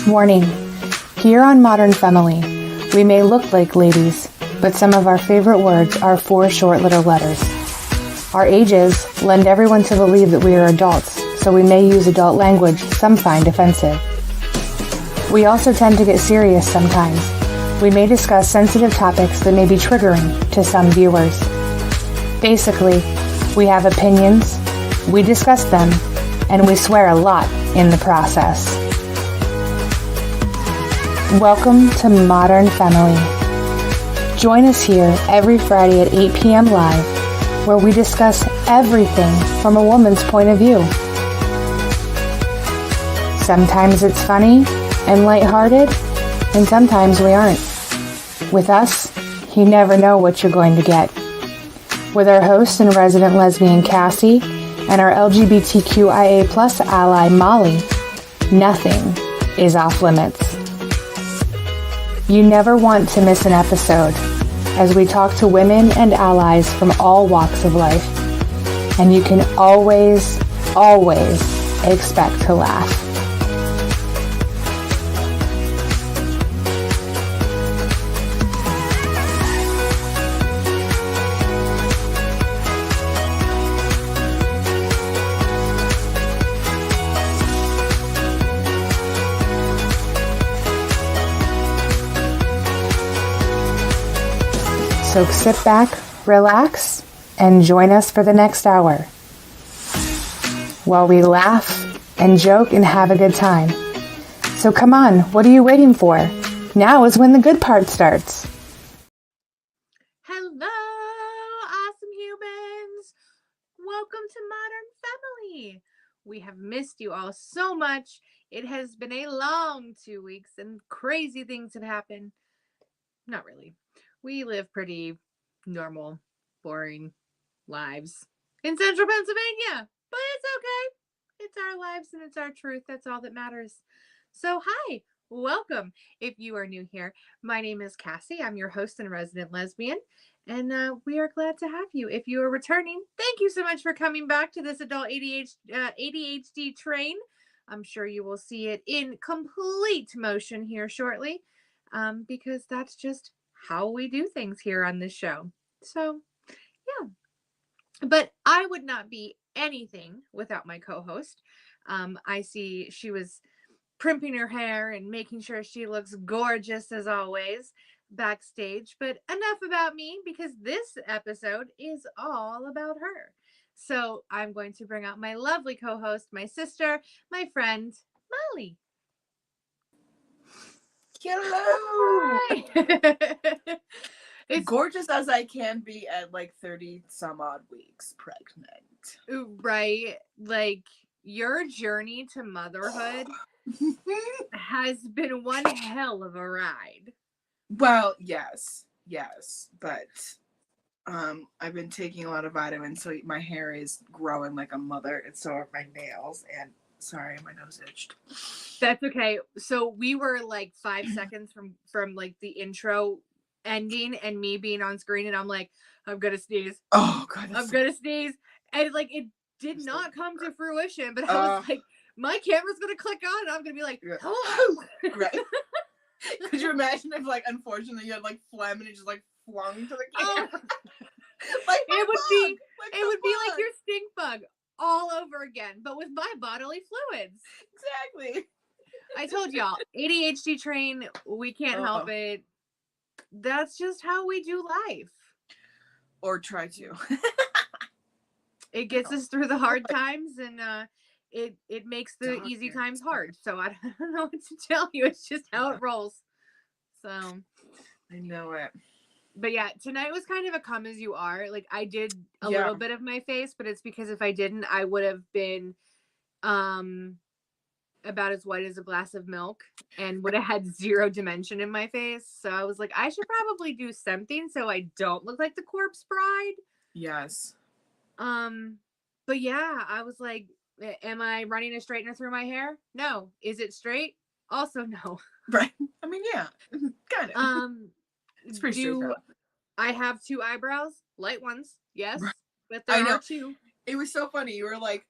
Warning. Here on Modern Femme-ily, we may look like ladies, but some of our favorite words are 4 short little letters. Our ages lend everyone to believe that we are adults, so we may use adult language some find offensive. We also tend to get serious sometimes. We may discuss sensitive topics that may be triggering to some viewers. Basically, we have opinions, we discuss them, and we swear a lot in the process. Welcome to Modern Femme-ily. Join us here every Friday at 8 p.m. live, where we discuss everything from a woman's point of view. Sometimes it's funny and lighthearted, and sometimes we aren't. With us, you never know what you're going to get. With our host and resident lesbian Cassie and our LGBTQIA+ ally Molly, nothing is off limits. You never want to miss an episode as we talk to women and allies from all walks of life. And you can always expect to laugh. So sit back, relax, and join us for the next hour, while we laugh and joke and have a good time. So come on, what are you waiting for? Now is when the good part starts. Hello, awesome humans. Welcome to Modern Femme-ily. We have missed you all so much. It has been a long 2 weeks and crazy things have happened. Not really. We live pretty normal, boring lives in central Pennsylvania, but it's okay. It's our lives and it's our truth. That's all that matters. So, hi, welcome. If you are new here, my name is Cassie. I'm your host and resident lesbian, and we are glad to have you. If you are returning, thank you so much for coming back to this adult ADHD train. I'm sure you will see it in complete motion here shortly, because that's just how we do things here on this show. So, yeah. But I would not be anything without my co-host. I see she was primping her hair and making sure she looks gorgeous as always backstage. But enough about me, because this episode is all about her. So I'm going to bring out my lovely co-host, my sister, my friend, Molly. Hello. Hi. It's gorgeous as I can be at like 30 some odd weeks pregnant. Right. Like, your journey to motherhood has been one hell of a ride. Well, yes, but I've been taking a lot of vitamins, so my hair is growing like a mother, and so are my nails. And sorry, my nose itched. That's okay. So we were like 5 seconds from like the intro ending and me being on screen, and I'm like, I'm gonna sneeze. Oh god, I'm gonna sneeze, and like it did not come to fruition. But I was like, my camera's gonna click on, and I'm gonna be like, hello. Right. Could you imagine if, like, unfortunately you had like phlegm and it just like flung to the camera? Like it would be like your stink bug all over again, but with my bodily fluids. Exactly. I told y'all, ADHD train, we can't help it. That's just how we do life. Or try to. It gets us through the hard times, and it makes the easy times hard. So I don't know what to tell you. It's just how it rolls. So I know it. But yeah, tonight was kind of a come as you are. Like, I did a little bit of my face, but it's because if I didn't, I would have been about as white as a glass of milk and would have had zero dimension in my face. So I was like, I should probably do something so I don't look like the corpse bride. Yes. But yeah, I was like, am I running a straightener through my hair? No. Is it straight? Also no. Right. I mean, yeah. Kind of. It's pretty straight. I have 2 eyebrows, light ones, yes. Right. But there are 2. It was so funny. You were like,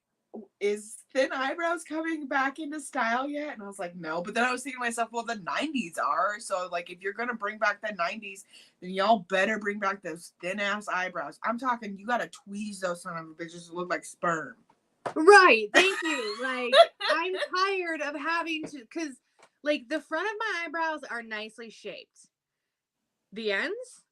is thin eyebrows coming back into style yet? And I was like, no. But then I was thinking to myself, well, the 90s are. So, like, if you're going to bring back the 90s, then y'all better bring back those thin ass eyebrows. I'm talking, you got to tweeze those son of a bitches to look like sperm. Right. Thank you. Like, I'm tired of having to, because, like, the front of my eyebrows are nicely shaped. The ends,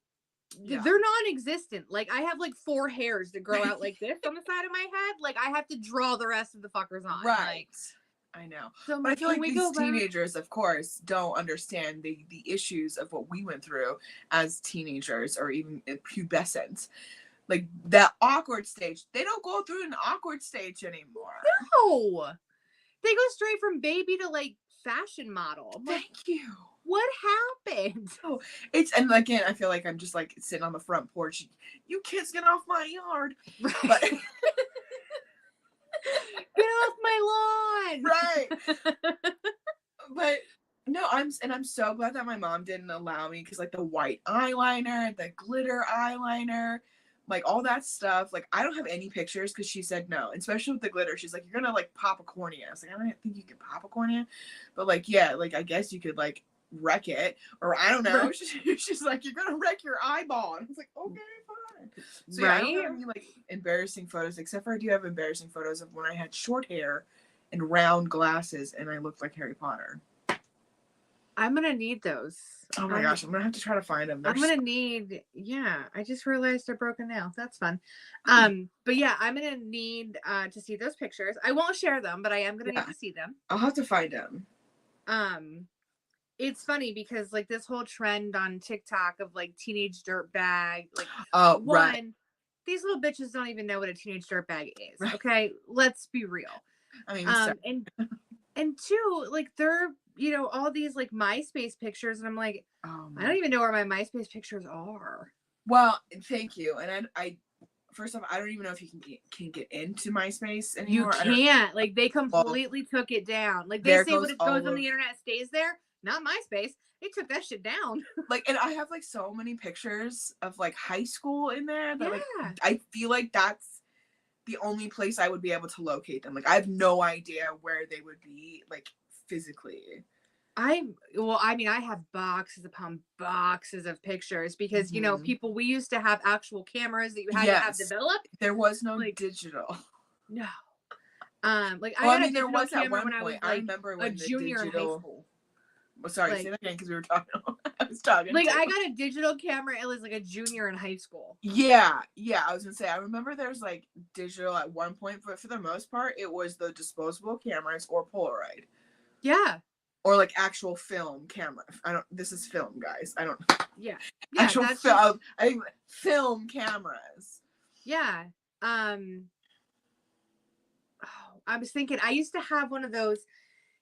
they're non-existent. Like, I have like 4 hairs that grow out like this on the side of my head. Like, I have to draw the rest of the fuckers on. Right. Like, I know. so But I feel like we these teenagers, of course, don't understand the issues of what we went through as teenagers or even pubescent. Like, that awkward stage. They don't go through an awkward stage anymore. No. They go straight from baby to, like, fashion model. I'm like, thank you. What happened? Oh, and again, I feel like I'm just like sitting on the front porch. You kids get off my yard. Right. But get off my lawn. Right. But no, I'm so glad that my mom didn't allow me, because like the white eyeliner, the glitter eyeliner, like all that stuff. Like, I don't have any pictures because she said no, especially with the glitter. She's like, you're gonna like pop a cornea. I was like, I don't think you can pop a cornea, but like, yeah, like I guess you could like wreck it, or I don't know. She's like, you're gonna wreck your eyeball, and I was like, okay, fine. So yeah, I don't have any like embarrassing photos, except for I do have embarrassing photos of when I had short hair and round glasses and I looked like Harry Potter. I'm gonna need those. Oh my gosh, I'm gonna have to try to find them. I'm gonna need, yeah, I just realized I broke a nail. That's fun. But yeah, I'm gonna need to see those pictures. I won't share them, but I am gonna need to see them. I'll have to find them. It's funny because like this whole trend on TikTok of like teenage dirtbag, like right. These little bitches don't even know what a teenage dirtbag is. Right. Okay, let's be real. I mean, and 2, like they're, you know, all these like MySpace pictures, and I'm like, I don't even know where my MySpace pictures are. Well, thank you. And I first off, I don't even know if you can get into MySpace anymore. You can't. Like, they completely took it down. Like, they say what it goes on the internet stays there. Not MySpace. They took that shit down. Like, and I have like so many pictures of like high school in there that like I feel like that's the only place I would be able to locate them. Like, I have no idea where they would be like physically. I have boxes upon boxes of pictures because, you know, we used to have actual cameras that you had to have developed. There was no like, digital. No. Like, I got a digital was camera at one when point. I was like I remember when a junior in high school. Well, sorry, say that again because we were talking. I was talking. Like, I got a digital camera. It was like a junior in high school. Yeah. I was gonna say. I remember there's like digital at one point, but for the most part, it was the disposable cameras or Polaroid. Yeah. Or like actual film camera. This is film, guys. Yeah. Actual film. I think film cameras. Yeah. I was thinking. I used to have one of those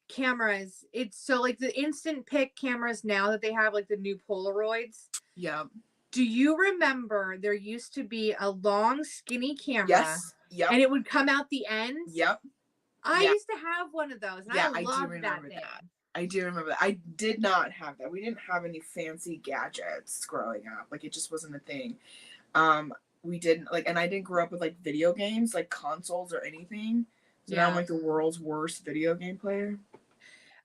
cameras. It's so like the instant pic cameras now that they have like the new Polaroids. Yeah. Do you remember there used to be a long skinny camera? Yes. Yep. And it would come out the ends? Yep. I used to have one of those. And I loved that thing. I do remember that. I did not have that. We didn't have any fancy gadgets growing up. Like, it just wasn't a thing. We didn't like, and I didn't grow up with like video games, like consoles or anything. So now I'm like the world's worst video game player.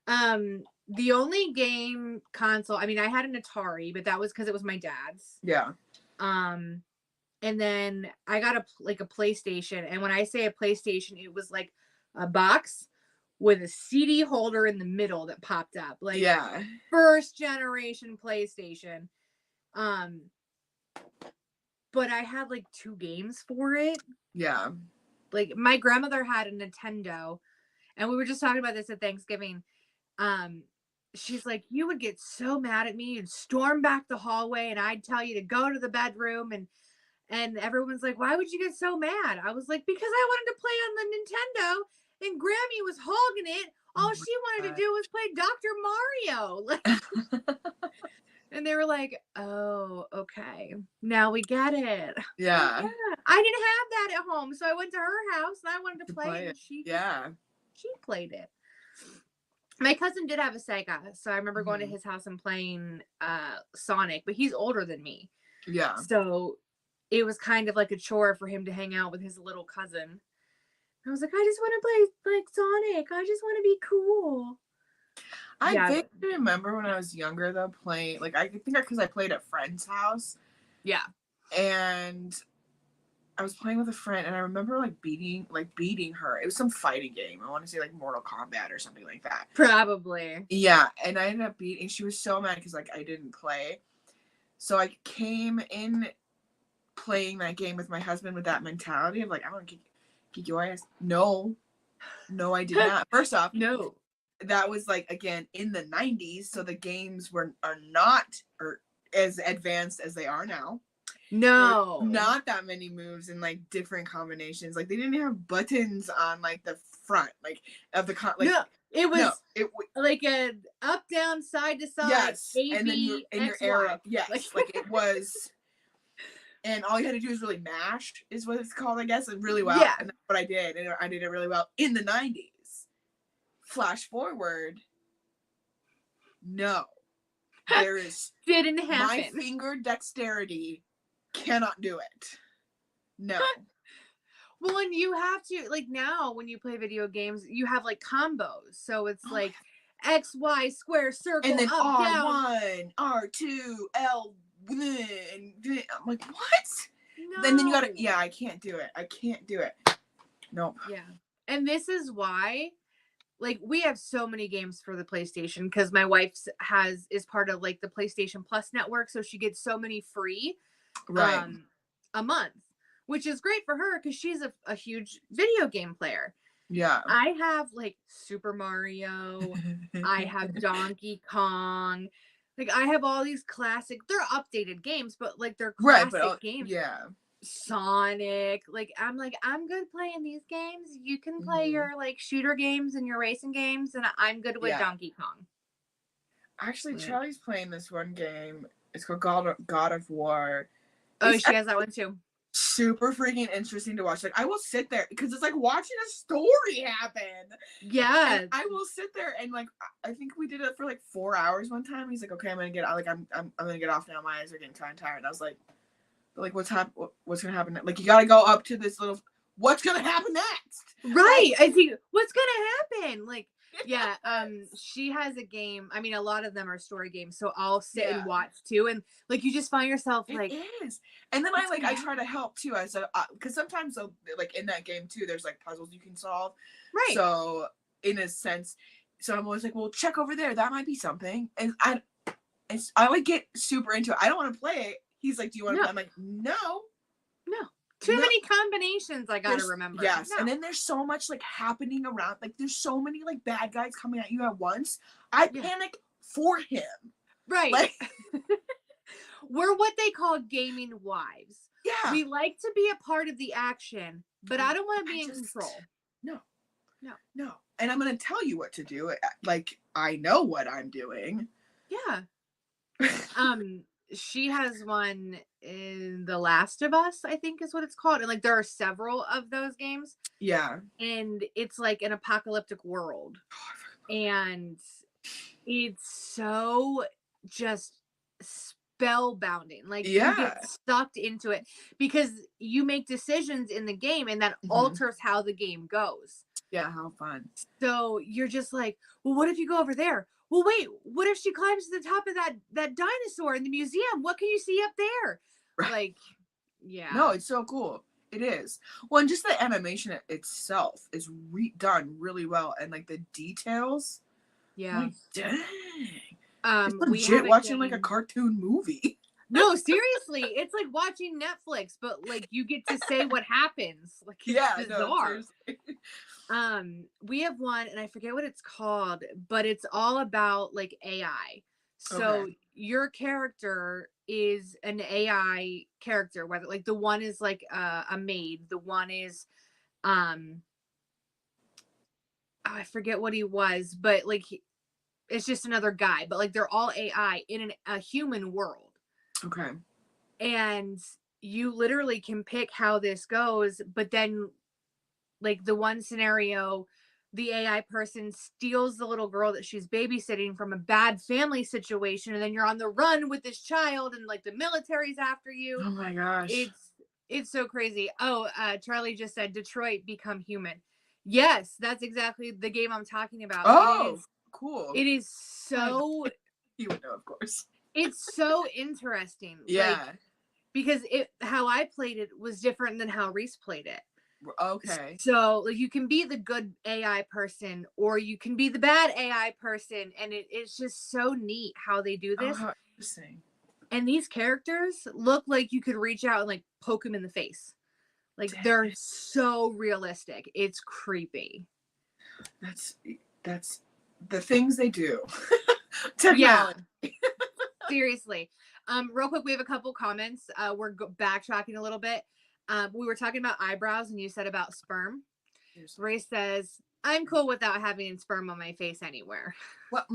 The only game console, I mean, I had an Atari, but that was because it was my dad's. Yeah. And then I got a PlayStation, and when I say a PlayStation, it was like a box with a CD holder in the middle that popped up. Like, first generation PlayStation. But I had like 2 games for it. Yeah. Like, my grandmother had a Nintendo, and we were just talking about this at Thanksgiving. She's like, you would get so mad at me and storm back the hallway, and I'd tell you to go to the bedroom, and everyone's like, why would you get so mad? I was like, because I wanted to play on the Nintendo, and Grammy was hogging it. All she wanted to do was play Dr. Mario. Like, and they were like, oh, okay. Now we get it. Yeah. Like, I didn't have that at home, so I went to her house, and I wanted to play it. And she played it. My cousin did have a Sega, so I remember going to his house and playing Sonic, but he's older than me. Yeah. So it was kind of like a chore for him to hang out with his little cousin. I was like, I just want to play like Sonic. I just want to be cool. I Yeah. vaguely remember when I was younger though playing, like I think because I played at a friend's house. Yeah. And I was playing with a friend, and I remember like beating her. It was some fighting game. I want to say like Mortal Kombat or something like that. Probably. Yeah, and I ended up beating. She was so mad because like I didn't play. So I came in playing that game with my husband with that mentality of like I want to kick your ass. No, I did not. First off, No. That was like again in the 90s, so the games are not as advanced as they are now. No. Not that many moves and like different combinations. Like they didn't have buttons on like the front, like of the no, it was like a up, down, side to side. Yes, A, and then B, your X, arrow. Y. Yes, like it was. And all you had to do is really mash, is what it's called, I guess, and really well. Yeah. And that's what I did, and I did it really well in the 90s. Flash forward, no, there is didn't happen. My finger dexterity cannot do it. No. Well, and you have to, like, now when you play video games, you have like combos, so it's like X, Y, square, circle, and then up, R1, down. R2, L, and I'm like, what? No. And then you gotta, I can't do it. Nope. Yeah. And this is why, like, we have so many games for the PlayStation because my wife is part of like the PlayStation Plus network, so she gets so many free a month, which is great for her because she's a huge video game player. Yeah. I have like Super Mario, I have Donkey Kong, like I have all these classic, they're updated games, but like they're classic games. Yeah. Sonic, like I'm good playing these games. You can play your like shooter games and your racing games, and I'm good with Donkey Kong. Actually, Charlie's playing this one game. It's called God of War. Oh, she has that one too. Super freaking interesting to watch. Like I will sit there because it's like watching a story happen. Yeah. And I will sit there and like I think we did it for like 4 hours one time. He's like, okay, I'm gonna get out. Like I'm gonna get off now. My eyes are getting kind of tired. And I was like what's gonna happen? Like you gotta go up to this little. What's gonna happen next? Right. I think what's gonna happen? Like yeah. She has a game. I mean, a lot of them are story games, so I'll sit and watch too. And like you just find yourself like it is. And then I try to help too. I said because sometimes like in that game too, there's like puzzles you can solve. Right. So in a sense, so I'm always like, well, check over there. That might be something. And I like get super into it. I don't want to play it. He's like, do you want to play? I'm like, no. Too many combinations I gotta remember. Yes. No. And then there's so much like happening around. Like there's so many like bad guys coming at you at once. I panic for him. Right. Like we're what they call gaming wives. Yeah. We like to be a part of the action, but I don't want to be in control. No. And I'm gonna tell you what to do. Like I know what I'm doing. Yeah. She has one in The Last of Us, I think is what it's called. And like there are several of those games. Yeah. And it's like an apocalyptic world. And it's so just spellbounding. Like you get sucked into it because you make decisions in the game and that alters how the game goes. Yeah, how fun. So you're just like, well, what if you go over there? Well, wait, what if she climbs to the top of that dinosaur in the museum? What can you see up there? Right. Like, yeah. No, it's so cool. It is. Well, and just the animation itself is done really well. And like the details. Yeah. Like, dang. It's legit watching like a cartoon movie. No, seriously. It's like watching Netflix, but like you get to say what happens. Like it's bizarre. No, we have one and I forget what it's called, but it's all about like AI. So your character is an AI character, whether like the one is like a maid, the one is I forget what he was, but like it's just another guy, but like they're all AI in a human world. Okay. And you literally can pick how this goes, but then like the one scenario, the AI person steals the little girl that she's babysitting from a bad family situation, and then you're on the run with this child and like the military's after you. Oh my gosh. It's so crazy. Oh, Charlie just said Detroit Become Human. Yes, that's exactly the game I'm talking about. Oh, cool. It is so. You would know, of course. It's so interesting. Yeah. Like, because how I played it was different than how Reese played it. Okay. So like you can be the good AI person or you can be the bad AI person, and it's just so neat how they do this. Oh, how interesting. And these characters look like you could reach out and like poke them in the face. Like they're so realistic. It's creepy. That's the things they do. Technology. Yeah. Seriously. Real quick, we have a couple comments. We're backtracking a little bit. We were talking about eyebrows and you said about sperm. Ray says, I'm cool without having sperm on my face anywhere. Well,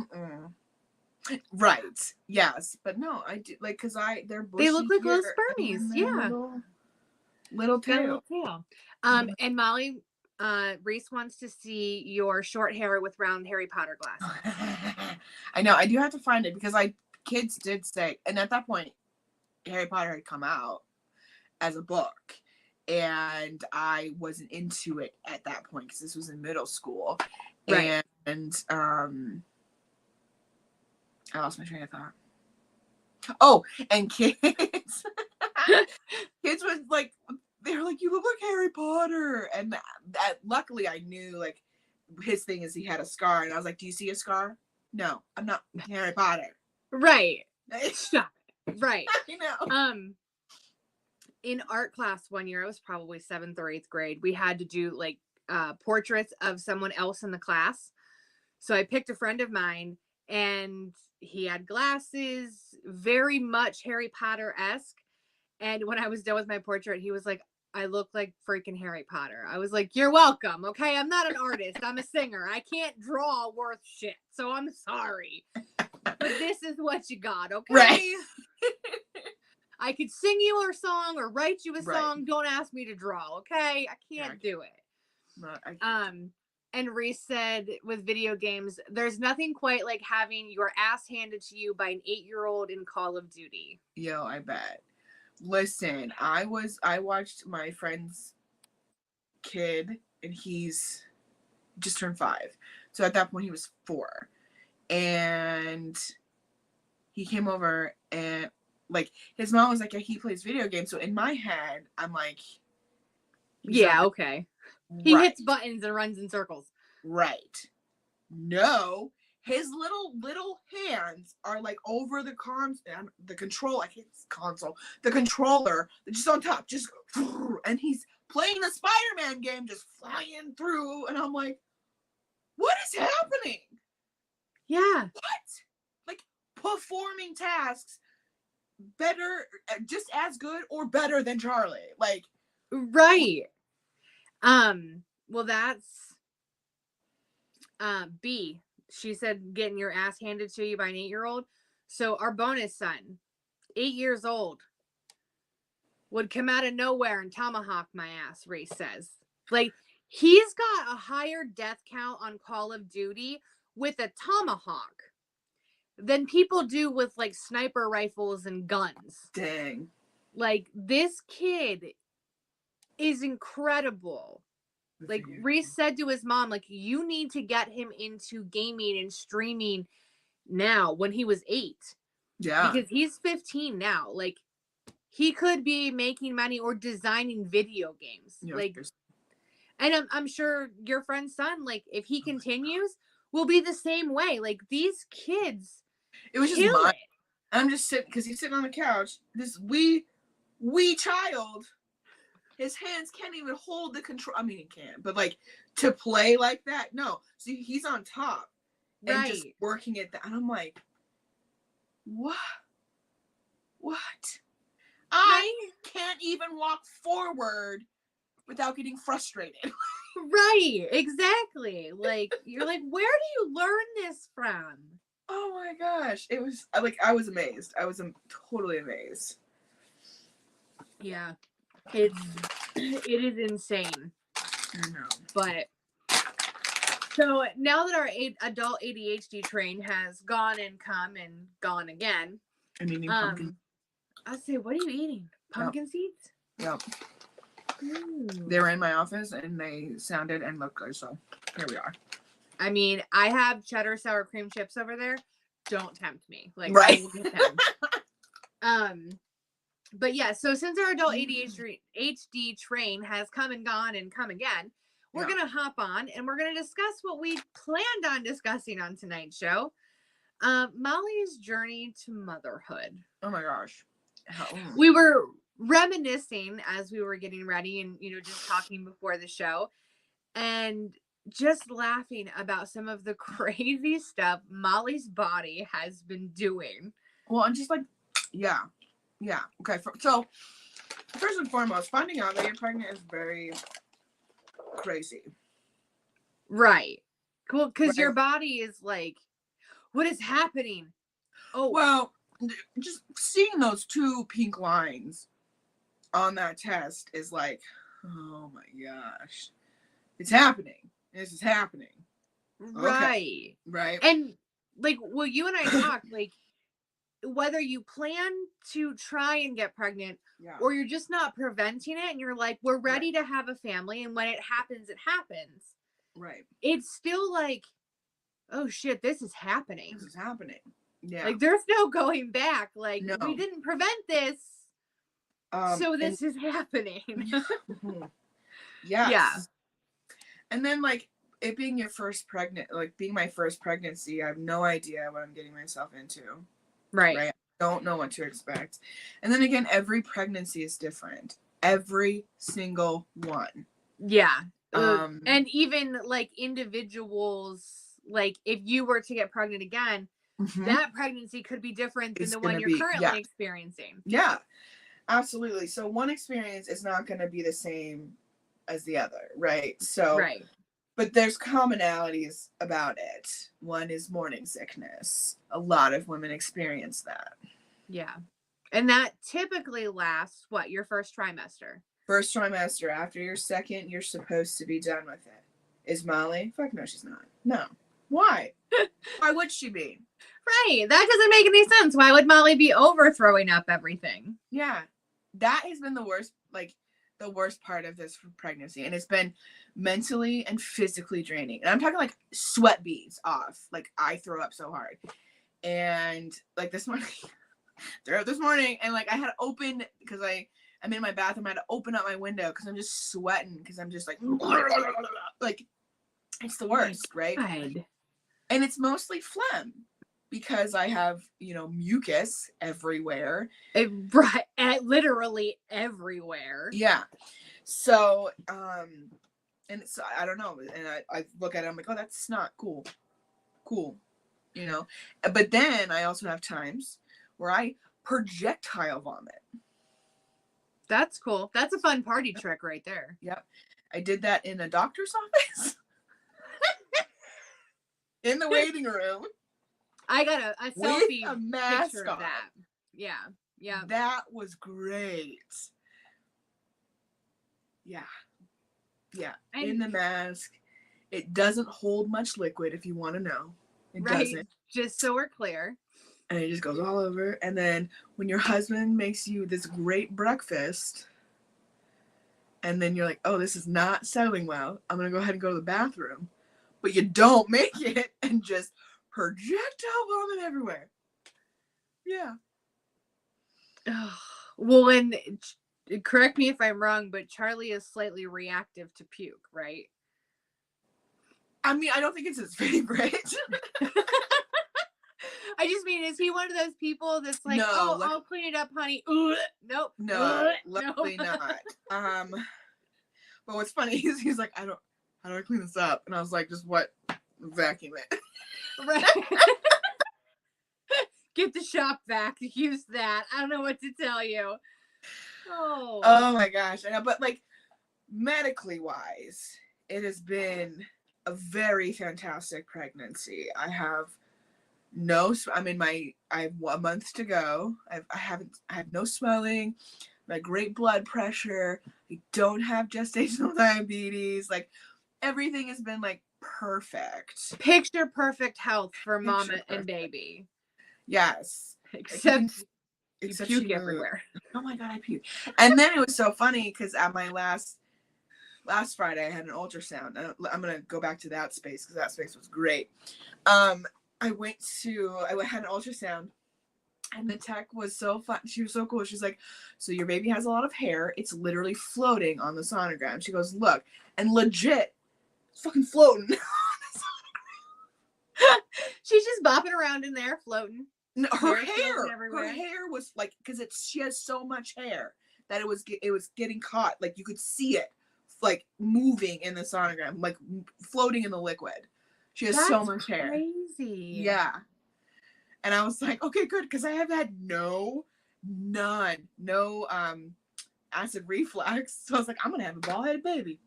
right. Yes. But no, I do like because they're bushy. They look like here, little spermies. Yeah. Little tail. Little tail. And Molly, Reese wants to see your short hair with round Harry Potter glasses. I know. I do have to find it because kids did say, and at that point, Harry Potter had come out as a book, and I wasn't into it at that point because this was in middle school, right. And I lost my train of thought. Oh, and kids, kids was like, they were like, you look like Harry Potter, and that luckily I knew like his thing is he had a scar, and I was like, do you see a scar? No, I'm not Harry Potter. Right. Stop it. Right. You know. In art class one year, I was probably 7th or 8th grade, we had to do like portraits of someone else in the class. So I picked a friend of mine, and he had glasses, very much Harry Potter-esque. And when I was done with my portrait, he was like, I look like freaking Harry Potter. I was like, you're welcome. Okay. I'm not an artist. I'm a singer. I can't draw worth shit. So I'm sorry. But this is what you got. Okay. Right. I could sing you a song or write you a Right. song. Don't ask me to draw. Okay. I can't do it. No, I can't. And Reese said with video games, there's nothing quite like having your ass handed to you by an 8-year-old in Call of Duty. Yo, I bet. Listen, I watched my friend's kid, and he's just turned 5. So at that point he was 4. And he came over, and like his mom was like, yeah, he plays video games. So in my head, I'm like, yeah, okay. He hits buttons and runs in circles. Right. No. His little hands are like over the control. I can't console. The controller, just on top, just, and he's playing the Spider-Man game, just flying through, and I'm like, what is happening? Yeah. What? Like performing tasks better, just as good or better than Charlie. Like, right. Well, that's B. She said getting your ass handed to you by an 8-year-old. So our bonus son, 8 years old, would come out of nowhere and tomahawk my ass, Reese says. Like, he's got a higher death count on Call of Duty with a tomahawk than people do with, like, sniper rifles and guns. Dang. Like, this kid is incredible. Like, Reese said to his mom, like, you need to get him into gaming and streaming now when he was 8. Yeah. Because he's 15 now. Like, he could be making money or designing video games. Yeah, like, and I'm sure your friend's son, like, if he continues, will be the same way. Like, these kids, it was just mine. I'm just sitting, because he's sitting on the couch. This wee child, his hands can't even hold the control. I mean, he can, but like to play like that, no. So he's on top and just working at that, and I'm like, what? I can't even walk forward without getting frustrated. Right, exactly. Like, you're like, where do you learn this from? Oh my gosh. It was like, I was amazed. I was totally amazed. Yeah. It is insane. No. But so now that our adult ADHD train has gone and come and gone again, I'm eating pumpkin. I say, what are you eating? Pumpkin seeds? Yep. They were in my office and they sounded and looked good. So here we are. I mean, I have cheddar sour cream chips over there. Don't tempt me. Like, Right. I will get them. But yeah, so since our adult ADHD train has come and gone and come again, we're going to hop on and we're going to discuss what we planned on discussing on tonight's show. Molly's journey to motherhood. Oh my gosh. We were reminiscing as we were getting ready and, you know, just talking before the show and just laughing about some of the crazy stuff Molly's body has been doing. Well, I'm just like, yeah. Okay. So first and foremost, finding out that you're pregnant is very crazy. Right. Cool. Because your body is like, what is happening? Oh, well, just seeing those 2 pink lines on that test is like, oh my gosh, it's happening. This is happening. right. Okay. Right. And like, well, you and I talked, like, whether you plan to try and get pregnant or you're just not preventing it and you're like, we're ready to have a family. And when it happens, it happens. Right. It's still like, oh shit, this is happening. This is happening. Yeah. Like, there's no going back. Like, No. we didn't prevent this. So this is happening. Yes. Yeah. And then, like, it being your first being my first pregnancy, I have no idea what I'm getting myself into. Right. I don't know what to expect. And then again, every pregnancy is different. Every single one. Yeah. And even like individuals, like if you were to get pregnant again, that pregnancy could be different than the one you're currently experiencing. Yeah, absolutely. So one experience is not going to be the same as the other, right? So, but there's commonalities about it. One is morning sickness. A lot of women experience that. Yeah. And that typically lasts, what, your first trimester? First trimester. After your second, you're supposed to be done with it. Is Molly? Fuck no, she's not. No. Why? Why would she be? Right. That doesn't make any sense. Why would Molly be overthrowing up everything? Yeah. That has been the worst part of this pregnancy. And it's been mentally and physically draining. And I'm talking like sweat beads off. Like, I throw up so hard. And like this morning, and like I had to open, because I'm in my bathroom, I had to open up my window because I'm just sweating, because I'm just like it's the worst, right? God. And it's mostly phlegm, because I have, mucus everywhere. Literally everywhere. Yeah. So, and it's, I don't know. And I look at it, I'm like, oh, that's not cool. But then I also have times where I projectile vomit. That's cool. That's a fun party trick right there. Yep. I did that in a doctor's office. In the waiting room. I got a selfie with a mask picture on. of that. Yeah. Yeah. That was great. Yeah. Yeah. In the mask. It doesn't hold much liquid, if you want to know. It doesn't. Just so we're clear. And it just goes all over. And then when your husband makes you this great breakfast, and then you're like, oh, this is not settling well, I'm going to go ahead and go to the bathroom. But you don't make it, and just projectile vomit everywhere. Yeah. Well, and correct me if I'm wrong, but Charlie is slightly reactive to puke, right? I mean, I don't think it's his favorite. I just mean, is he one of those people that's like, I'll clean it up, honey? Nope. No, luckily not. But what's funny is he's like, how do I clean this up? And I was like, just what? Vacuum it. Right. Get the shop vac. Use that. I don't know what to tell you. Oh my gosh. I know, but like, medically wise, it has been a very fantastic pregnancy. I have I have 1 month to go. I have no swelling, my great blood pressure. I don't have gestational diabetes. Like, everything has been like perfect. Picture perfect health for mama and baby. Yes. Except Except you puke everywhere. Oh my God, I puke. And then it was so funny because at my last Friday, I had an ultrasound. I'm going to go back to that space because that space was great. I had an ultrasound. And the tech was so fun. She was so cool. She's like, so your baby has a lot of hair. It's literally floating on the sonogram. She goes, look. And legit, it's fucking floating. She's just bopping around in there, floating. No, her hair was like, because she has so much hair that it was getting caught. Like you could see it, like moving in the sonogram, like floating in the liquid. She has so much hair. Crazy. Yeah. And I was like, okay, good, because I have had no acid reflux. So I was like, I'm gonna have a bald-headed baby.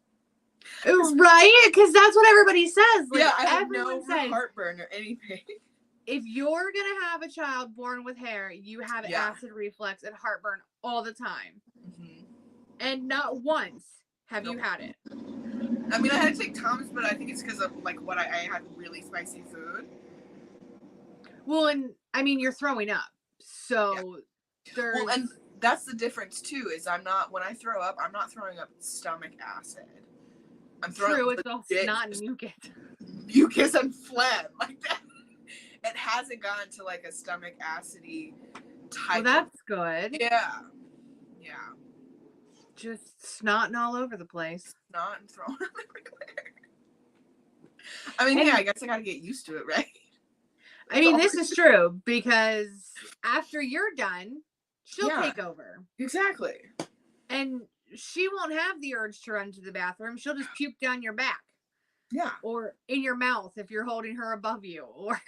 Right? Because that's what everybody says. Like, yeah, I have everyone no says heartburn or anything. If you're gonna have a child born with hair, you have acid reflux and heartburn all the time. Mm-hmm. And not once have you had it. I mean, I had to take Tums, but I think it's because of like what I had really spicy food. Well, and I mean, you're throwing up, so there's. Well, and that's the difference too. Is when I throw up, I'm not throwing up stomach acid. I'm throwing it's all snot and mucus and phlegm like that. It hasn't gone to like a stomach acidy type. Well, that's good. Yeah. Just snotting all over the place. Snot and throwing up everywhere. I mean, I guess I gotta get used to it, right? I mean, this is true because after you're done, she'll take over. Exactly. And she won't have the urge to run to the bathroom. She'll just puke down your back. Yeah. Or in your mouth if you're holding her above you. Or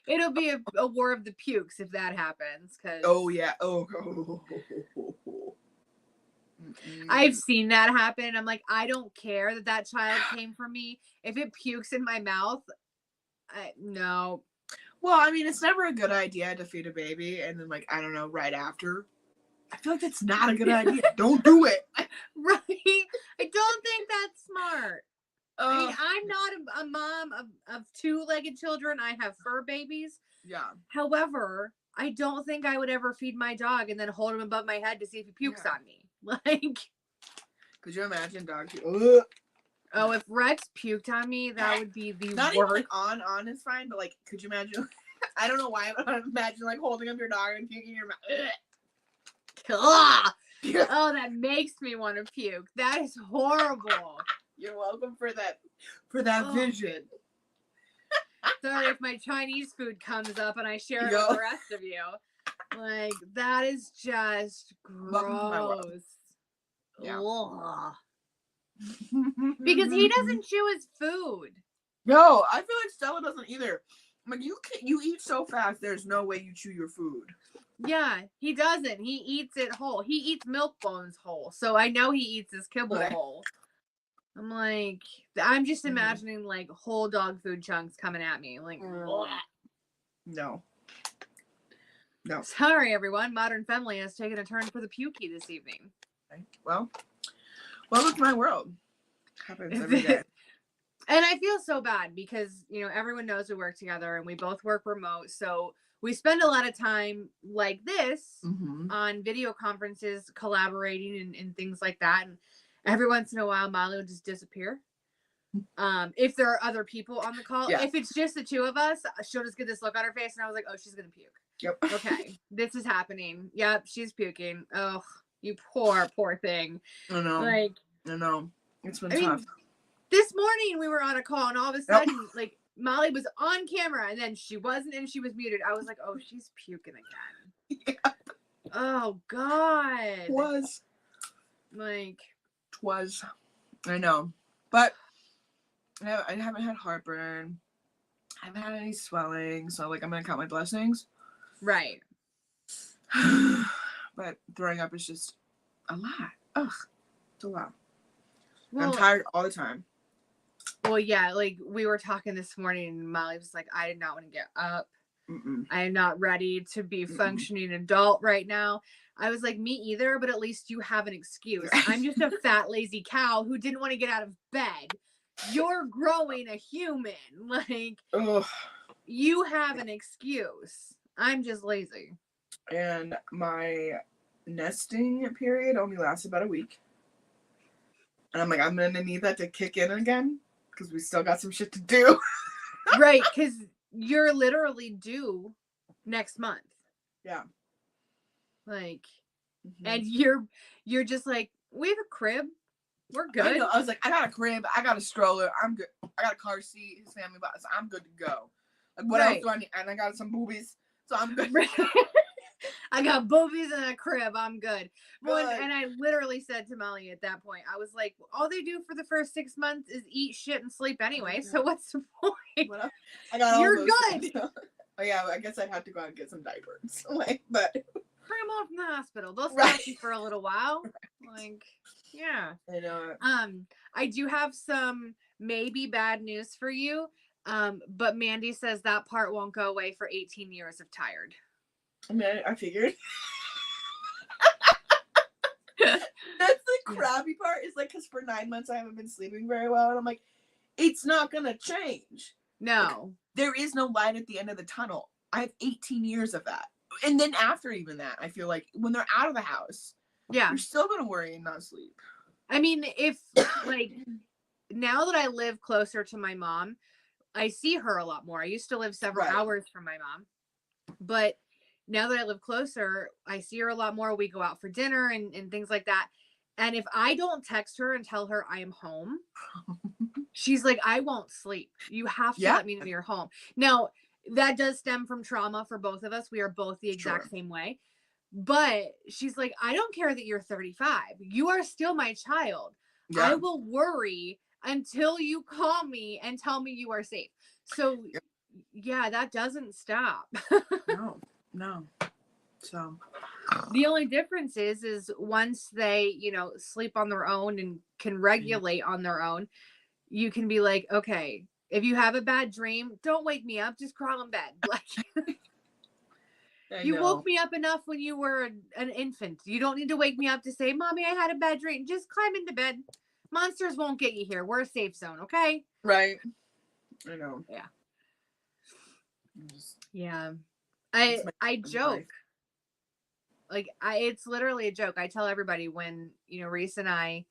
it'll be a war of the pukes if that happens. Oh, yeah. Oh. I've seen that happen. I'm like, I don't care that child came from me. If it pukes in my mouth, no. Well, I mean, it's never a good idea to feed a baby and then, like, I don't know, right after. I feel like that's not a good idea. Don't do it. Right? I don't think that's smart. I mean, I'm not a mom of two-legged children. I have fur babies. Yeah. However, I don't think I would ever feed my dog and then hold him above my head to see if he pukes on me. Like, could you imagine dog puke? Oh, if Rex puked on me, that would be the not worst. Even like on is fine, but like, could you imagine? I don't know why, but I imagine like holding up your dog and puking your mouth. Oh, that makes me want to puke. That is horrible. You're welcome for that vision. Sorry if my Chinese food comes up and I share it with the rest of you. Like, that is just gross. Yeah. Because he doesn't chew his food. No, I feel like Stella doesn't either. Like, you eat so fast, there's no way you chew your food. Yeah, he doesn't. He eats it whole. He eats milk bones whole. So I know he eats his kibble whole. I'm like, I'm just imagining like whole dog food chunks coming at me. Like, no. Sorry, everyone. Modern Femme-ily has taken a turn for the pukey this evening. Okay. Well, welcome to my world. Happens every day. And I feel so bad because, everyone knows we work together and we both work remote. So we spend a lot of time like this on video conferences, collaborating and things like that. And every once in a while, Molly will just disappear. If there are other people on the call, if it's just the two of us, she'll just get this look on her face. And I was like, oh, she's going to puke. Yep. Okay. This is happening. Yep. She's puking. Oh, you poor thing. I know. Like, I know. It's been tough. This morning we were on a call and all of a sudden, like, Molly was on camera and then she wasn't and she was muted. I was like, oh, she's puking again. Yeah. Oh, God. Twas. I know. But I haven't had heartburn. I haven't had any swelling. So, like, I'm going to count my blessings. Right. But throwing up is just a lot. Ugh. It's a lot. Well, I'm tired all the time. Well, yeah, like we were talking this morning and Molly was like, I did not want to get up. I am not ready to be functioning adult right now. I was like, me either, but at least you have an excuse. I'm just a fat, lazy cow who didn't want to get out of bed. You're growing a human. Like, you have an excuse. I'm just lazy. And my nesting period only lasts about a week. And I'm like, I'm going to need that to kick in again because we still got some shit to do. Right, because you're literally due next month. Yeah. Like, and you're just like, we have a crib. We're good. I know. I was like, I got a crib. I got a stroller. I'm good. I got a car seat. His family bought, so I'm good to go. Like, what else do I need? And I got some boobies, so I'm good. I got boobies and a crib. I'm good. Well, and I literally said to Molly at that point, I was like, all they do for the first 6 months is eat, shit, and sleep anyway. So what's the point? I got You're all good. Things. Oh yeah, I guess I'd have to go out and get some diapers. Like, but bring them home from the hospital. They'll stop you for a little while. Like, yeah. I know. I do have some maybe bad news for you. But Mandy says that part won't go away for 18 years of tired. I mean, I figured. That's the crappy part. Is like, because for 9 months I haven't been sleeping very well, and I'm like, it's not gonna change. No, like, there is no light at the end of the tunnel. I have 18 years of that, and then after even that, I feel like when they're out of the house, you're still gonna worry and not sleep. I mean, if like now that I live closer to my mom, I see her a lot more. I used to live several hours from my mom, but now that I live closer, I see her a lot more. We go out for dinner and things like that. And if I don't text her and tell her I am home, she's like, I won't sleep. You have to let me know you're home. Now, that does stem from trauma for both of us. We are both the exact same way. But she's like, I don't care that you're 35. You are still my child. Yeah. I will worry until you call me and tell me you are safe. So, yeah, that doesn't stop. No. So the only difference is once they, sleep on their own and can regulate on their own, you can be like, okay, if you have a bad dream, don't wake me up. Just crawl in bed. Like, you woke me up enough when you were an infant. You don't need to wake me up to say, Mommy, I had a bad dream. Just climb into bed. Monsters won't get you here. We're a safe zone, okay? Right. I know. Yeah. Yeah. I joke. Like, it's literally a joke. I tell everybody when, Reese and I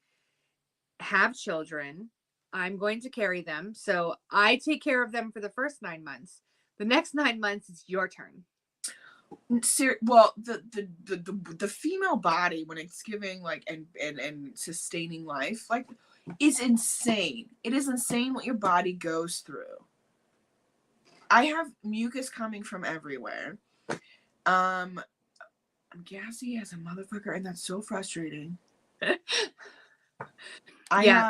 have children, I'm going to carry them. So I take care of them for the first 9 months. The next 9 months, it's your turn. Well, the female body, when it's giving like and sustaining life, like, is insane. It is insane what your body goes through. I have mucus coming from everywhere. I'm gassy as a motherfucker, and that's so frustrating.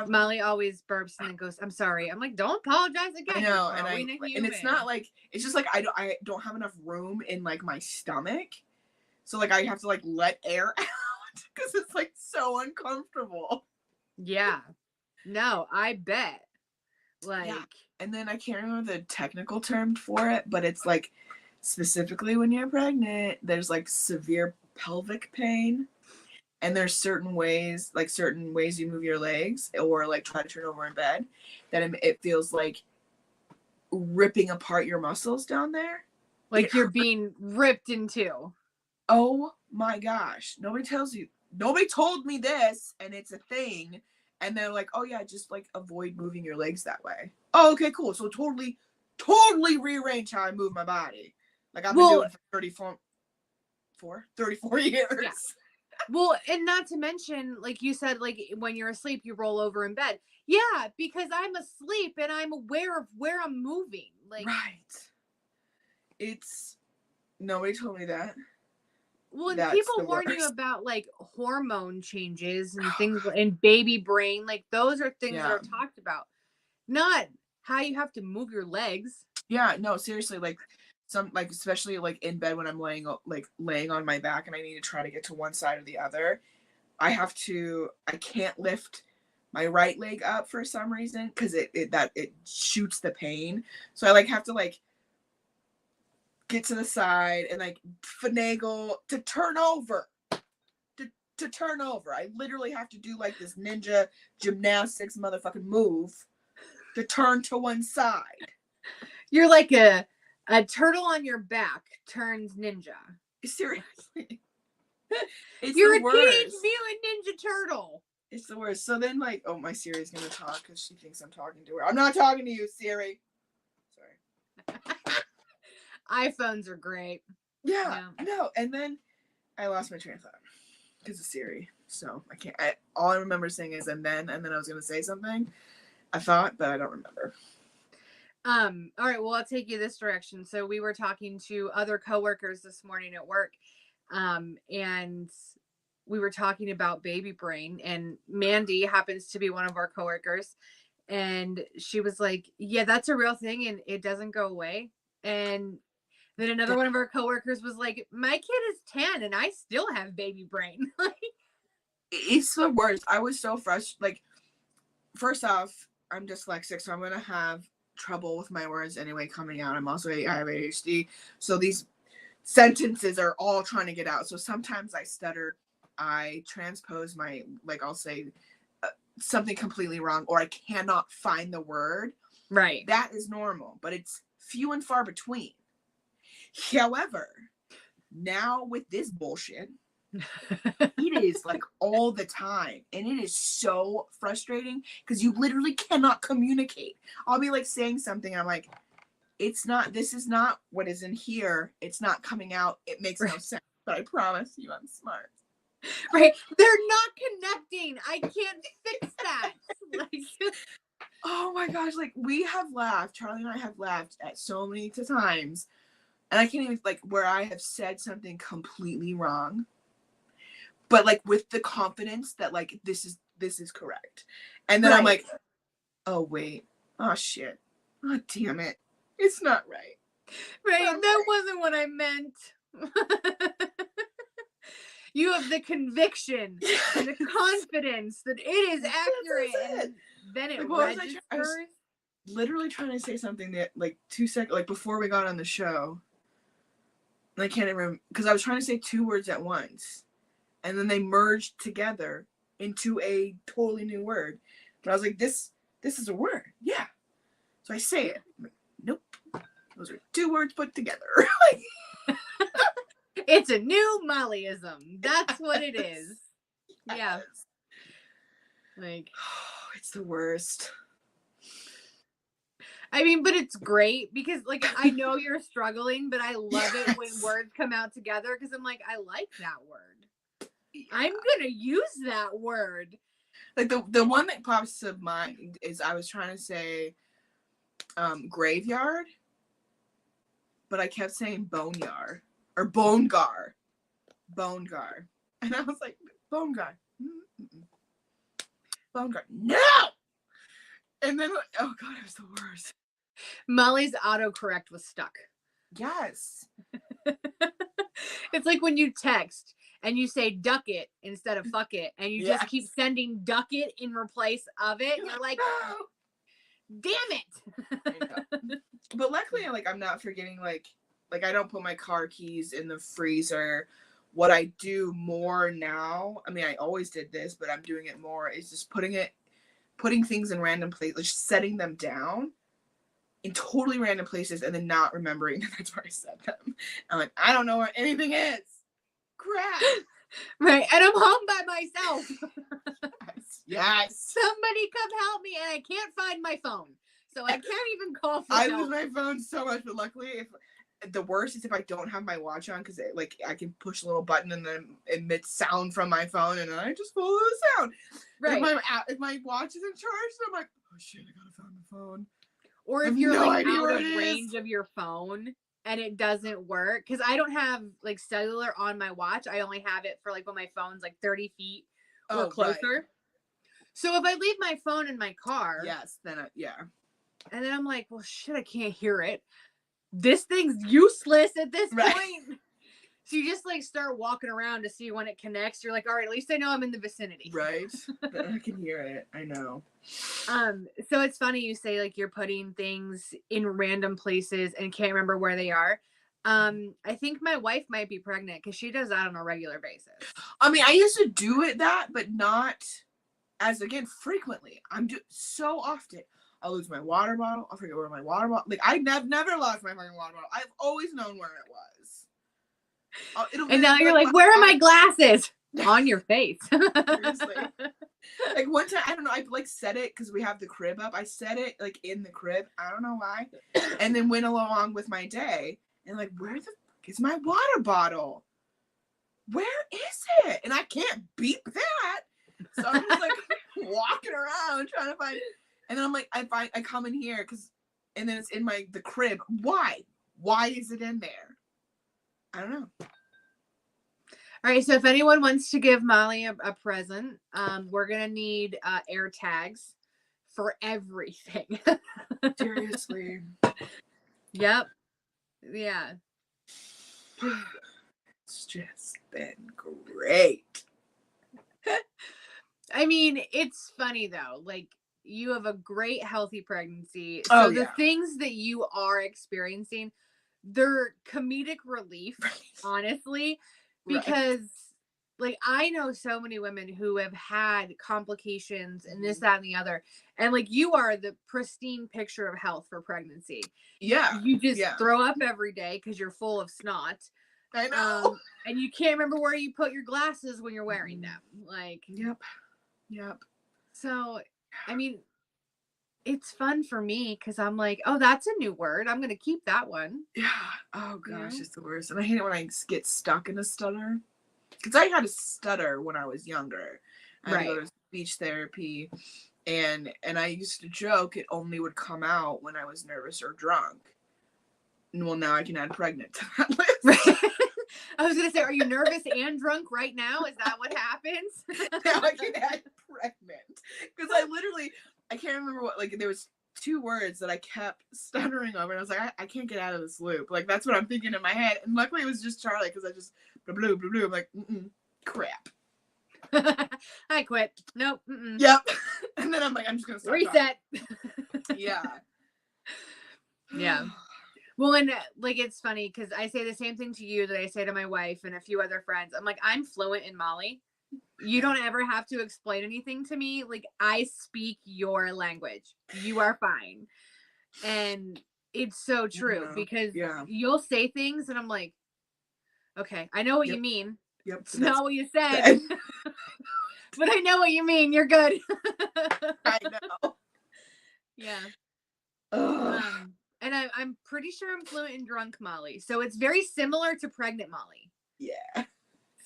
Molly always burps and then goes, I'm sorry. I'm like, don't apologize again. I know, and it's not like, it's just like I don't have enough room in like my stomach, so like I have to like let air out because it's like so uncomfortable. Yeah, no, I bet. Like, and then I can't remember the technical term for it, but it's like specifically when you're pregnant, there's like severe pelvic pain. And there's certain ways you move your legs or like try to turn over in bed that it feels like ripping apart your muscles down there. Like you're being ripped in two. Oh my gosh. Nobody told me this, and it's a thing. And they're like, oh yeah, just like avoid moving your legs that way. Oh, okay, cool. So totally rearrange how I move my body. Like I've been doing for 34 years. Yeah. Well, and not to mention, like you said, like when you're asleep, you roll over in bed. Yeah, because I'm asleep and I'm aware of where I'm moving. Like, right. Nobody told me that. Well, and people warn you about like hormone changes and things, and baby brain. Like those are things that are talked about, not how you have to move your legs. Yeah, no, seriously, like. Especially like in bed when I'm laying on my back and I need to try to get to one side or the other, I can't lift my right leg up for some reason because it shoots the pain. So I like have to like get to the side and like finagle to turn over. To turn over. I literally have to do like this ninja gymnastics motherfucking move to turn to one side. You're like a A turtle on your back turns ninja. Seriously. It's You're the a worst. Teenage Mutant Ninja Turtle. It's the worst. So then, like, oh, my Siri's gonna talk because she thinks I'm talking to her. I'm not talking to you, Siri. Sorry. iPhones are great. Yeah. No. And then I lost my train of thought because of Siri. So I can't. All I remember saying is and then I was gonna say something. I thought, but I don't remember. All right. Well, I'll take you this direction. So we were talking to other coworkers this morning at work, and we were talking about baby brain, and Mandy happens to be one of our coworkers, and she was like, "Yeah, that's a real thing, and it doesn't go away." And then another one of our coworkers was like, "My kid is 10, and I still have baby brain." It's the worst. I was so frustrated. Like, first off, I'm dyslexic, so I'm gonna have trouble with my words anyway coming out. I have ADHD, so these sentences are all trying to get out. So sometimes I stutter, I transpose my, like, I'll say something completely wrong, or I cannot find the word. Right. That is normal, but it's few and far between. However, now with this bullshit, it is like all the time, and it is so frustrating because you literally cannot communicate. I'll be like saying something, and I'm like, this is not what is in here. It's not coming out. It makes no sense, but I promise you I'm smart. Right. They're not connecting. I can't fix that. Like, oh my gosh, like we have laughed, Charlie and I have laughed at so many times, and I can't even, like, where I have said something completely wrong, but like with the confidence that like this is correct, and then I'm like, oh wait, oh shit, oh damn it, it's not right. Right, that wasn't what I meant. You have the conviction and the confidence that it is accurate, and then it registers. I was literally trying to say something that like 2 seconds, like before we got on the show, and I can't even remember because I was trying to say 2 words at once, and then they merged together into a totally new word. But I was like, this is a word, yeah. So I say it. I'm like, nope, those are 2 words put together. It's a new Mollyism. That's what it is. Yes. Yeah. Like, it's the worst. I mean, but it's great because, like, I know you're struggling, but I love it when words come out together because I'm like, I like that word. Yeah. I'm gonna use that word. Like the one that pops to mind is I was trying to say graveyard, but I kept saying boneyard or bonegar, and I was like bonegar, bonegar, no. And then oh god, it was the worst. Molly's autocorrect was stuck. Yes. It's like when you text and you say duck it instead of fuck it, and you just keep sending duck it in replace of it. You're like, no. Damn it. But luckily, like, I'm not forgetting, like I don't put my car keys in the freezer. What I do more now, I mean, I always did this, but I'm doing it more, is just putting things in random places, like setting them down in totally random places, and then not remembering that that's where I set them. I'm like, I don't know where anything is. Crap. Right, and I'm home by myself. Yes. Somebody come help me, and I can't find my phone, so I can't even call for help. I lose my phone so much, but luckily, if the worst is if I don't have my watch on, because like I can push a little button and then emit sound from my phone, and then I just follow the sound. Right. If my watch isn't charged, I'm like, oh shit, I gotta find my phone. Or if you're like out of range of your phone and it doesn't work, because I don't have like cellular on my watch. I only have it for like when my phone's like 30 feet or closer. Right. So if I leave my phone in my car, yes, then yeah. And then I'm like, well, shit, I can't hear it. This thing's useless at this point. So you just like start walking around to see when it connects. You're like, all right, at least I know I'm in the vicinity. Right. I can hear it. I know. So it's funny you say like you're putting things in random places and can't remember where they are. I think my wife might be pregnant because she does that on a regular basis. I mean, I used to do it but not as, again, frequently. I'm so often. I'll lose my water bottle. I'll forget where my water bottle. Like I never lost my fucking water bottle. I've always known where it was. And now you're like, where are my glasses? On your face. Seriously. Like one time, I don't know, I like set it because we have the crib up. I set it like in the crib. I don't know why. And then went along with my day and like, where the fuck is my water bottle? Where is it? And I can't beep that. So I'm just like walking around trying to find. And then I'm like, I come in here and then it's in the crib. Why? Why is it in there? I don't know. All right, so if anyone wants to give Molly a present, we're going to need air tags for everything. Seriously. Yep. Yeah. It's just been great. I mean, it's funny though. Like, you have a great, healthy pregnancy. Oh, So the yeah. things that you are experiencing, they're comedic relief, honestly. Because like I know so many women who have had complications and this, that, and the other. And like you are the pristine picture of health for pregnancy. Yeah. You just throw up every day because you're full of snot. I know. And you can't remember where you put your glasses when you're wearing them. Like, Yep. So, I mean, it's fun for me because I'm like, oh, that's a new word. I'm going to keep that one. Yeah. Oh, gosh, it's the worst. And I hate it when I get stuck in a stutter. Because I had a stutter when I was younger. I had to go to speech therapy. And I used to joke it only would come out when I was nervous or drunk. And well, now I can add pregnant to that list. I was going to say, are you nervous and drunk right now? Is that what happens? Now I can add pregnant. Because I can't remember what, like, there was 2 words that I kept stuttering over. And I was like, I can't get out of this loop. Like, that's what I'm thinking in my head. And luckily it was just Charlie because I just, blah, blah, blah, blah. I'm like, crap. I quit. Nope. Mm-mm. Yep. And then I'm like, I'm just going to stop reset. Yeah. Yeah. Well, and like, it's funny because I say the same thing to you that I say to my wife and a few other friends. I'm like, I'm fluent in Molly. You don't ever have to explain anything to me. Like, I speak your language. You are fine. And it's so true because you'll say things and I'm like, okay, I know what you mean. Yep. It's not what you said. But I know what you mean. You're good. I know. Yeah. And I'm pretty sure I'm fluent in drunk Molly. So it's very similar to pregnant Molly. Yeah.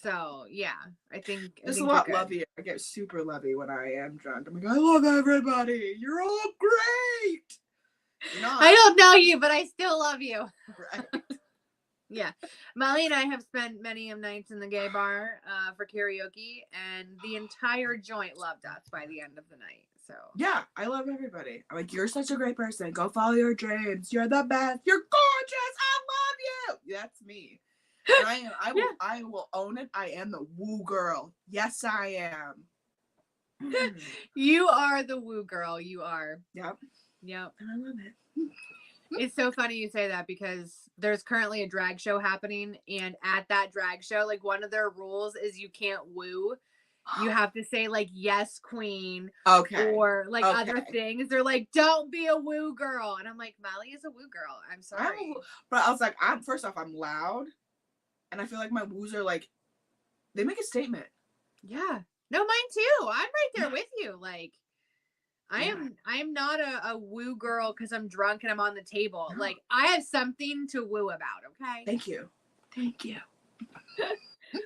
So, yeah, I think it's a lot lovey. I get super lovey when I am drunk. I'm like, I love everybody. You're all great. I don't know you, but I still love you. Right. Yeah. Molly and I have spent many nights in the gay bar for karaoke, and the entire joint loved us by the end of the night. So yeah, I love everybody. I'm like, you're such a great person. Go follow your dreams. You're the best. You're gorgeous. I love you. That's me. And I will own it. I am the woo girl. Yes, I am. You are the woo girl. You are. Yep. And I love it. It's so funny you say that because there's currently a drag show happening, and at that drag show, like, one of their rules is you can't woo. You have to say like, yes, queen. Okay. Or like other things. They're like, don't be a woo girl. And I'm like, Molly is a woo girl. I'm sorry. But I was like, first off, I'm loud. And I feel like my woos are like, they make a statement. Yeah. No, mine too. I'm right there with you. Like, I am not a woo girl because I'm drunk and I'm on the table. No. Like, I have something to woo about, okay? Thank you.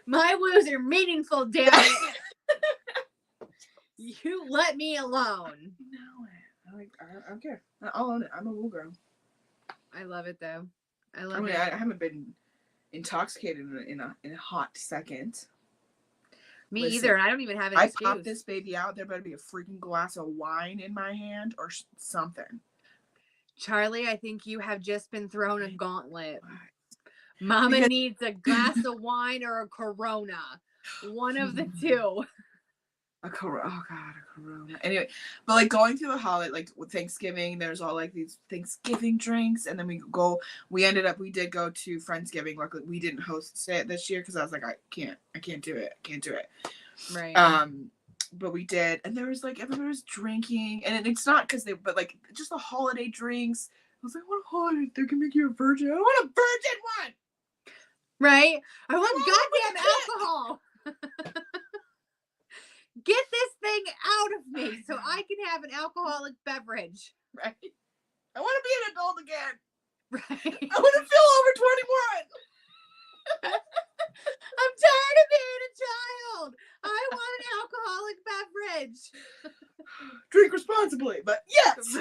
My woos are meaningful, damn it. You let me alone. No, I don't care. I'll own it. I'm a woo girl. I love it though. I haven't been intoxicated in a hot second. Me either, and I don't even have an excuse. I pop this baby out. There better be a freaking glass of wine in my hand or something. Charlie, I think you have just been thrown a gauntlet. Mama needs a glass of wine or a Corona. One of the two. Oh God, a Corona. Anyway, but like going through the holiday, like with Thanksgiving, there's all like these Thanksgiving drinks, and then we did go to Friendsgiving. Luckily, we didn't host it this year because I was like, I can't do it. Right. but we did, and there was like everybody was drinking, and it's not because but like just the holiday drinks. I was like, what holiday? They can make you a virgin. I don't want a virgin one. Right? I want goddamn alcohol. Get this thing out of me so I can have an alcoholic beverage. Right? I want to be an adult again. Right? I want to feel over 21. I'm tired of being a child. I want an alcoholic beverage. Drink responsibly, but yes.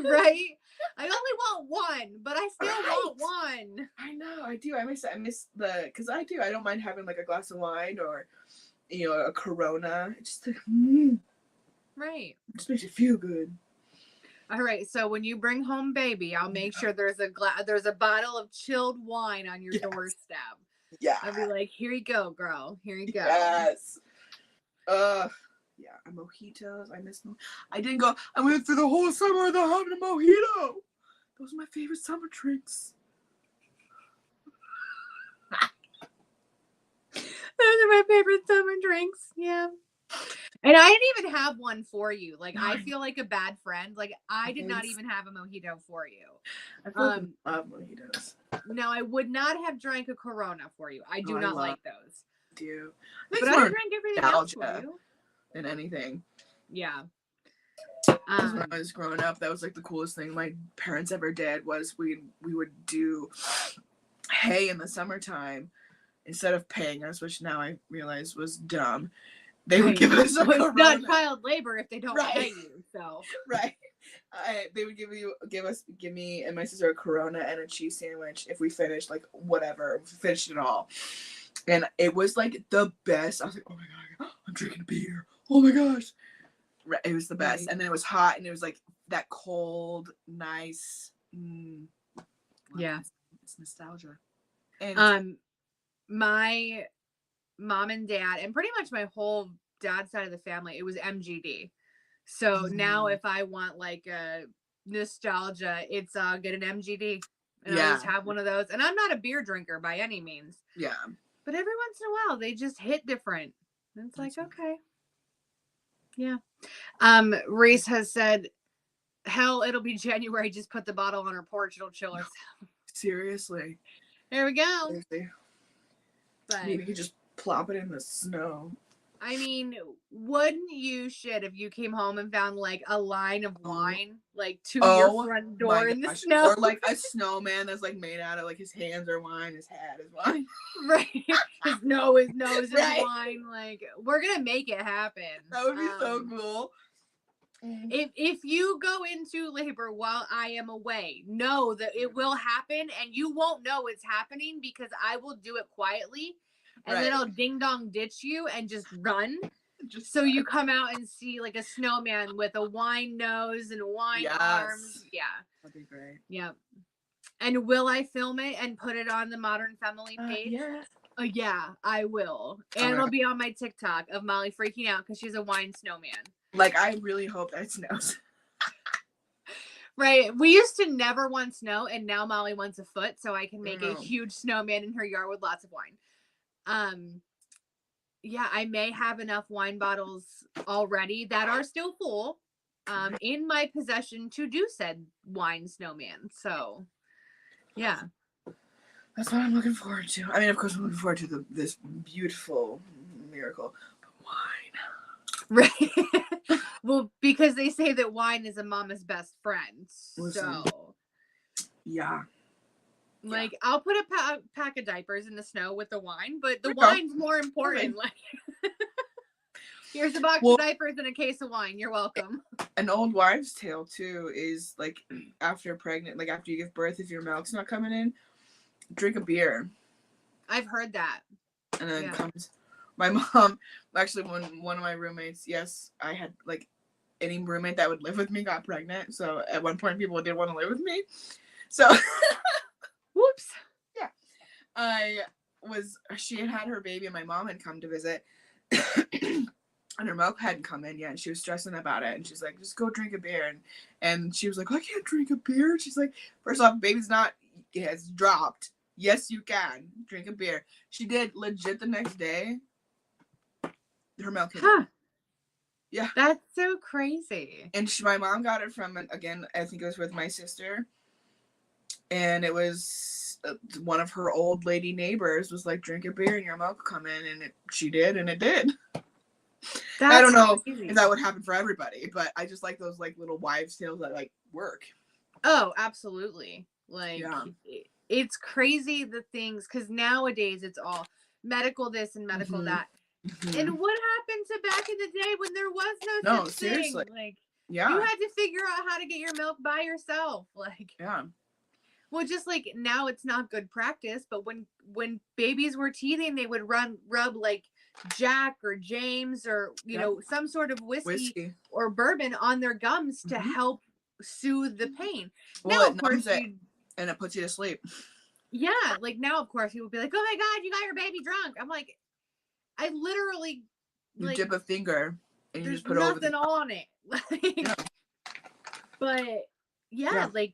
Right? I only want one, but I still want one. I know, I do. I miss because I do. I don't mind having like a glass of wine or, you know, a Corona. It just like, right. It just makes you feel good. All right, so when you bring home baby, I'll make sure there's a bottle of chilled wine on your doorstep. Yeah. I'll be like, here you go, girl. Here you go. Yes. Yeah, mojitos. I miss them. I didn't go. I went through the whole summer without having a mojito. Those are my favorite summer drinks. Those are my favorite summer drinks. Yeah. And I didn't even have one for you. Like, I feel like a bad friend. Like, I did not even have a mojito for you. I love mojitos. No, I would not have drank a Corona for you. I do not like those. Do. But I drank everything else for you. Than anything. Yeah. When I was growing up, that was like the coolest thing my parents ever did was we would do hay in the summertime instead of paying us, which now I realize was dumb. They would give us a Corona. It's not child labor if they don't pay you. So right. They would give me and my sister a Corona and a cheese sandwich if we finished like whatever, if we finished it all. And it was like the best. I was like, oh my god, I'm drinking beer. Oh my gosh. It was the best. Right. And then it was hot and it was like that cold, nice. Yeah. It's nostalgia. And my mom and dad, and pretty much my whole dad's side of the family, it was MGD. So now if I want like a nostalgia, it's get an MGD. And I just have one of those. And I'm not a beer drinker by any means. Yeah. But every once in a while, they just hit different. And it's like, okay. Yeah. Reese has said, hell, it'll be January. Just put the bottle on her porch. It'll chill herself. Seriously. There we go. Seriously. But maybe you could just plop it in the snow. I mean, wouldn't you shit if you came home and found like a line of wine like to your front door in the snow? Or like a snowman that's like made out of like his hands are wine, his hat is wine. Right. His nose is wine. Like, we're gonna make it happen. That would be so cool. If you go into labor while I am away, know that it will happen and you won't know it's happening because I will do it quietly. And then I'll ding dong ditch you and just run. So you come out and see like a snowman with a wine nose and wine arms. Yeah. That'd be great. Yeah. And will I film it and put it on the Modern Femme-ily page? Yes. Yeah, I will. And it'll be on my TikTok of Molly freaking out because she's a wine snowman. Like, I really hope that it snows. Right. We used to never want snow, and now Molly wants a foot, so I can make a huge snowman in her yard with lots of wine. Yeah, I may have enough wine bottles already that are still full in my possession to do said wine snowman. So, yeah. That's what I'm looking forward to. I mean, of course, I'm looking forward to this beautiful miracle. But wine. Right. Well, because they say that wine is a mama's best friend. Listen. So, yeah. Like, I'll put a pack of diapers in the snow with the wine, but the wine's more important. Like, here's a box of diapers and a case of wine. You're welcome. An old wives' tale, too, is, like, after after you give birth, if your milk's not coming in, drink a beer. I've heard that. And then comes my mom. Actually, one of my roommates, I had, like, any roommate that would live with me got pregnant. So, at one point, people didn't want to live with me. So... Whoops. Yeah. She had her baby and my mom had come to visit and her milk hadn't come in yet and she was stressing about it and she's like, just go drink a beer. And she was like, I can't drink a beer. She's like, first off, baby's it has dropped. Yes, you can drink a beer. She did legit the next day. Her milk came in. Yeah. That's so crazy. And my mom got it from, again, I think it was with my sister. And it was one of her old lady neighbors was like, drink a beer and your milk will come in. And she did, and it did. I don't know crazy. if that would happen for everybody, but I just like those like little wives' tales that like work. Oh, absolutely. Like, Yeah. it's crazy the things, because nowadays it's all medical this and medical that. And what happened to back in the day when there was no such seriously. thing? Like, Yeah. you had to figure out how to get your milk by yourself. Like, yeah. Well, just like now it's not good practice, but when babies were teething, they would rub like Jack or James or you know some sort of whiskey or bourbon on their gums to help soothe the pain. Well, now, it numbs it and it puts you to sleep. Yeah, like now, of course, people be like, "Oh my God, you got your baby drunk." I'm like, I literally you dip a finger and you just put nothing on it. But yeah, like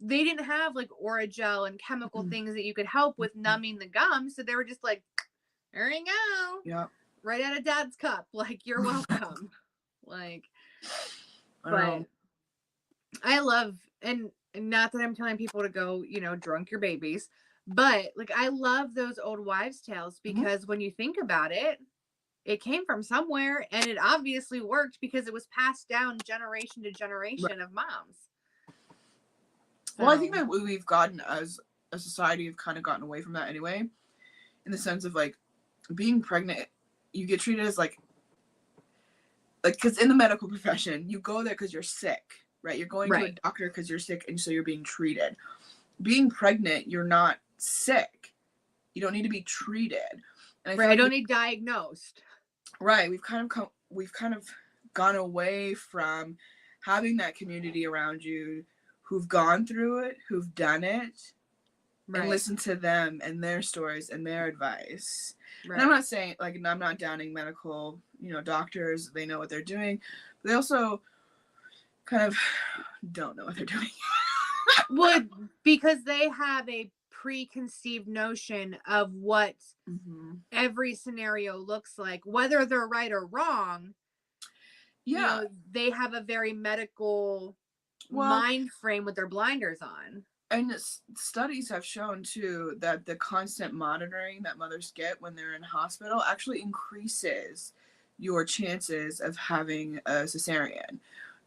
they didn't have like Orajel and chemical things that you could help with numbing the gums, so they were just like, there you go. Yeah. Right out of Dad's cup. Like, you're welcome. Like, but I love, and not that I'm telling people to go, you know, drunk your babies, but like I love those old wives' tales because when you think about it, it came from somewhere and it obviously worked because it was passed down generation to generation of moms. Well, I think that we've gotten, as a society, have kind of gotten away from that anyway, in the sense of like being pregnant, you get treated as like because in the medical profession, you go there because you're sick, right? You're going to a doctor because you're sick, and so you're being treated. Being pregnant, you're not sick. You don't need to be treated. And I don't need diagnosed. Right. We've kind of gone away from having that community around you who've gone through it, who've done it, and listen to them and their stories and their advice. And I'm not saying, like, I'm not downing medical, you know, doctors. They know what they're doing. But they also kind of don't know what they're doing. Well, because they have a preconceived notion of what every scenario looks like, whether they're right or wrong. Yeah. You know, they have a very medical mind frame with their blinders on. And studies have shown, too, that the constant monitoring that mothers get when they're in hospital actually increases your chances of having a cesarean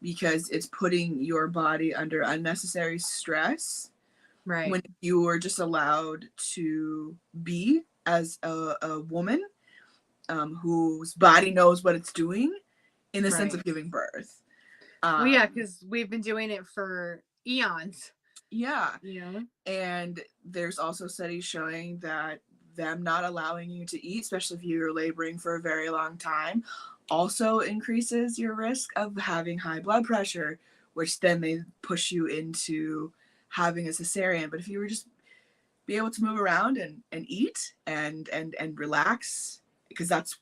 because it's putting your body under unnecessary stress. Right. When you are just allowed to be as a woman whose body knows what it's doing in the sense of giving birth. Well, yeah, because we've been doing it for eons. Yeah. And there's also studies showing that them not allowing you to eat, especially if you're laboring for a very long time, also increases your risk of having high blood pressure, which then they push you into having a cesarean. But if you were just be able to move around and eat and relax, because that's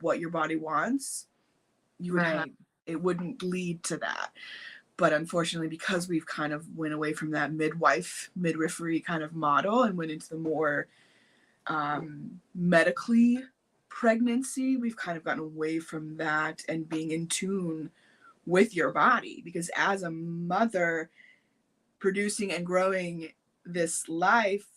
what your body wants, you would have, it wouldn't lead to that. But unfortunately, because we've kind of went away from that midwifery kind of model and went into the more medically pregnancy, we've kind of gotten away from that and being in tune with your body. Because as a mother producing and growing this life,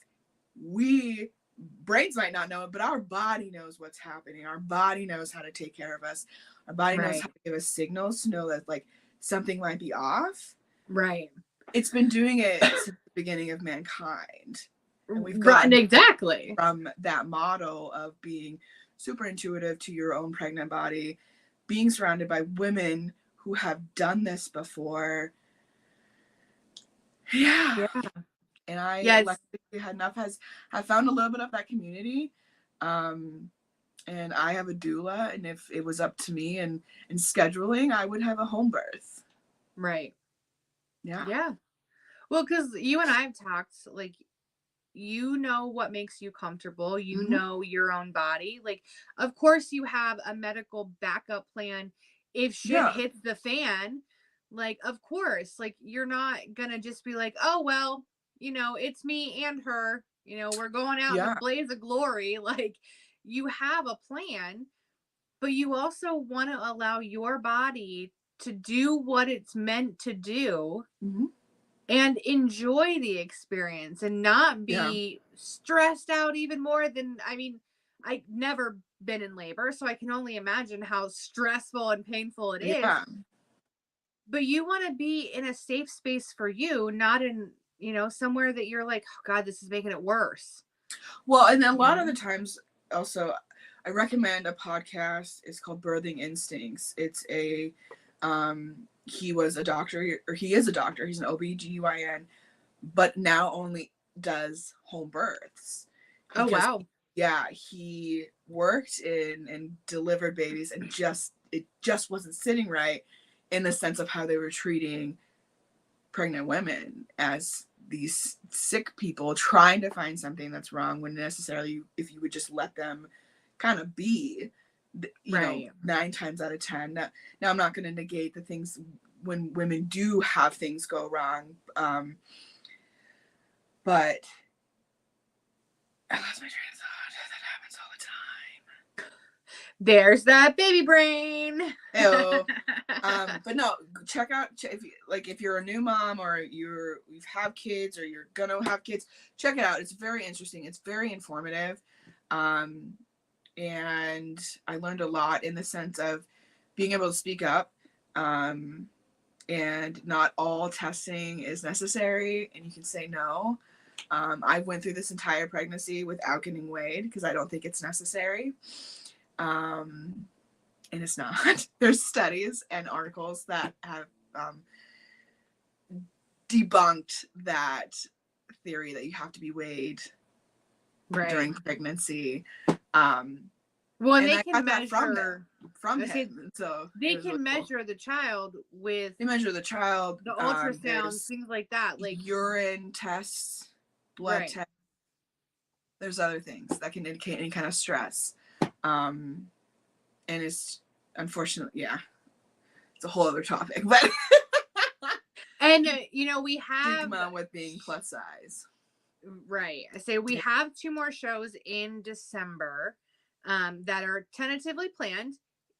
brains might not know it, but our body knows what's happening. Our body knows how to take care of us. Our body knows how to give us signals to know that, like, something might be off. Right. It's been doing it since the beginning of mankind. And we've gotten exactly from that model of being super intuitive to your own pregnant body, being surrounded by women who have done this before. Yeah. And I have found a little bit of that community. And I have a doula, and if it was up to me and scheduling, I would have a home birth. Right. Yeah. Well, because you and I have talked, like, you know what makes you comfortable. You know your own body. Like, of course, you have a medical backup plan if shit hits the fan. Like, of course, like, you're not gonna just be like, oh, well, you know, it's me and her. You know, we're going out in a blaze of glory. Like, you have a plan. but you also want to allow your body to do what it's meant to do Mm-hmm. and enjoy the experience and not be stressed out even more than, I mean, I've never been in labor, so I can only imagine how stressful and painful it is. Yeah. But you want to be in a safe space for you, not in, you know, somewhere that you're like, oh God, this is making it worse. Well, and a lot of the times also, I recommend a podcast. It's called Birthing Instincts. It's a, he was a doctor, or he is a doctor. He's an OB/GYN, but now only does home births. Oh, wow. Yeah, he worked in and delivered babies, and it just wasn't sitting right in the sense of how they were treating pregnant women as these sick people trying to find something that's wrong, when necessarily, if you would just let them kind of be, you know, 9 times out of 10. Now I'm not going to negate the things when women do have things go wrong, but I lost my train of thought. That happens all the time. There's that baby brain. Ew. But no, check out, if you're a new mom, or you've have kids, or you're gonna have kids, check it out. It's very interesting. It's very informative. And I learned a lot in the sense of being able to speak up. And not all testing is necessary, and you can say no. I went through this entire pregnancy without getting weighed because I don't think it's necessary. And it's not. There's studies and articles that have debunked that theory that you have to be weighed during pregnancy. Well, and they can measure from him. So they can measure the child with. They measure the child, the ultrasounds, things like that, like urine tests, blood tests. There's other things that can indicate any kind of stress. And it's unfortunately, it's a whole other topic, but and you know, we have stigma with being plus size. Right. I say we have 2 more shows in December that are tentatively planned.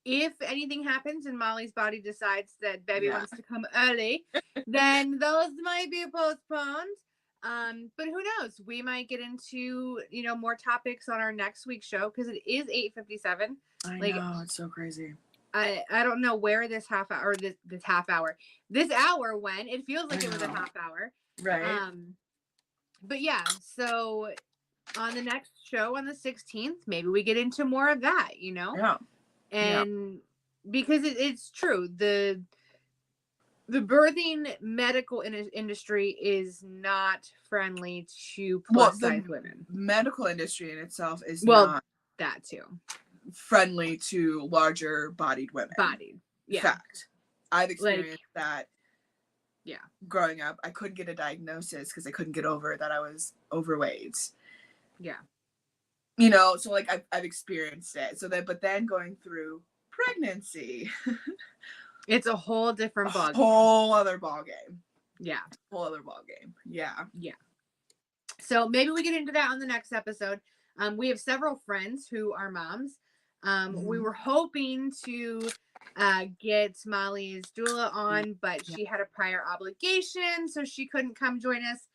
If anything happens and Molly's body decides that baby wants to come early, then those might be postponed. But who knows? We might get into, you know, more topics on our next week's show, because it is 8:57. I know, it's so crazy. I don't know where this half hour, this hour went. It feels like it was a half hour. Right. But yeah, so on the next show on the 16th, maybe we get into more of that, you know? Yeah. And because it's true, the birthing medical industry is not friendly to plus size women. Medical industry in itself is not that too friendly to larger bodied women. Fact. I've experienced that. Yeah. Growing up, I couldn't get a diagnosis because I couldn't get over that I was overweight. Yeah. You know, so like I've experienced it. So but then going through pregnancy, it's a whole different ballgame. Whole other ballgame. Yeah. Whole other ballgame. Yeah. Yeah. So maybe we get into that on the next episode. We have several friends who are moms. We were hoping to get Molly's doula on, but she had a prior obligation, so she couldn't come join us.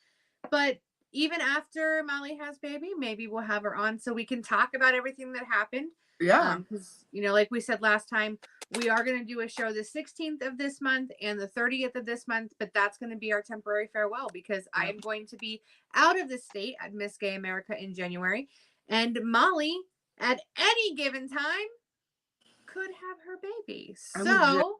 But even after Molly has baby, maybe we'll have her on so we can talk about everything that happened. Yeah. Because, you know, like we said last time, we are going to do a show the 16th of this month and the 30th of this month, but that's going to be our temporary farewell because I am going to be out of the state at Miss Gay America in January. And Molly, at any given time, could have her baby. So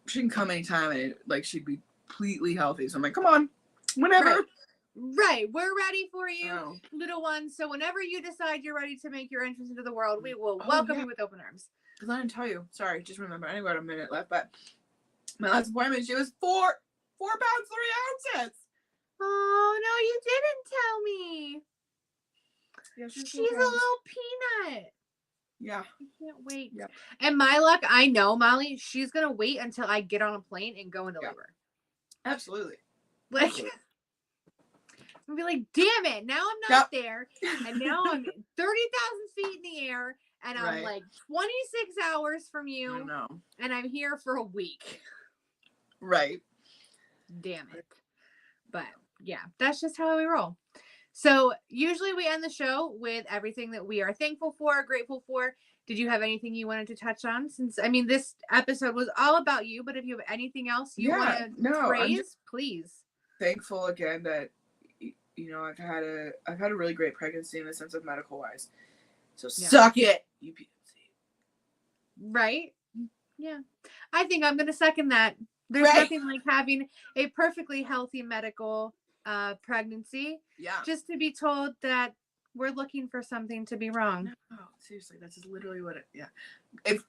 she can come anytime and she'd be completely healthy. So I'm like, come on, whenever. Right. We're ready for you, little one. So whenever you decide you're ready to make your entrance into the world, we will welcome you with open arms. Because I didn't tell you. Sorry, just remember. I only got a minute left, but my last appointment, she was 4 pounds 3 ounces. Oh, no, you didn't tell me. Yeah, she's a little peanut. Yeah. I can't wait. Yeah. And my luck, I know, Molly, she's going to wait until I get on a plane and go into labor. Absolutely. I'll be like, damn it, now I'm not there. And now I'm 30,000 feet in the air. And I'm like 26 hours from you. No. And I'm here for a week. Right. Damn it. But yeah, that's just how we roll. So usually we end the show with everything that we are thankful for, grateful for. Did you have anything you wanted to touch on? Since, I mean, this episode was all about you, but if you have anything else you want to praise, please. Thankful again that, you know, I've had a really great pregnancy in the sense of medical wise. So suck it, you PMC. Right? Yeah. I think I'm going to second that. There's nothing like having a perfectly healthy medical pregnancy. Yeah. Just to be told that we're looking for something to be wrong. No, seriously, that's just literally what it. Yeah. If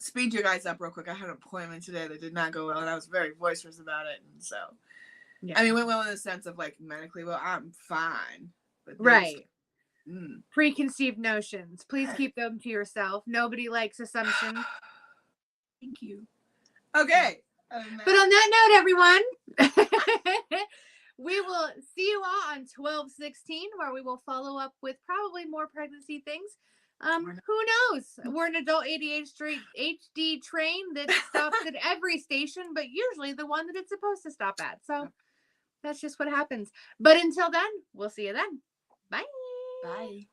speed you guys up real quick, I had an appointment today that did not go well, and I was very boisterous about it, and so. Yeah. I mean, went well in the sense of like medically well. I'm fine. But preconceived notions. Please keep them to yourself. Nobody likes assumptions. Thank you. Okay. But on that note, everyone, we will see you all on 12/16, where we will follow up with probably more pregnancy things. Who knows? We're an adult ADHD train that stops at every station, but usually the one that it's supposed to stop at. So that's just what happens. But until then, we'll see you then. Bye. Bye.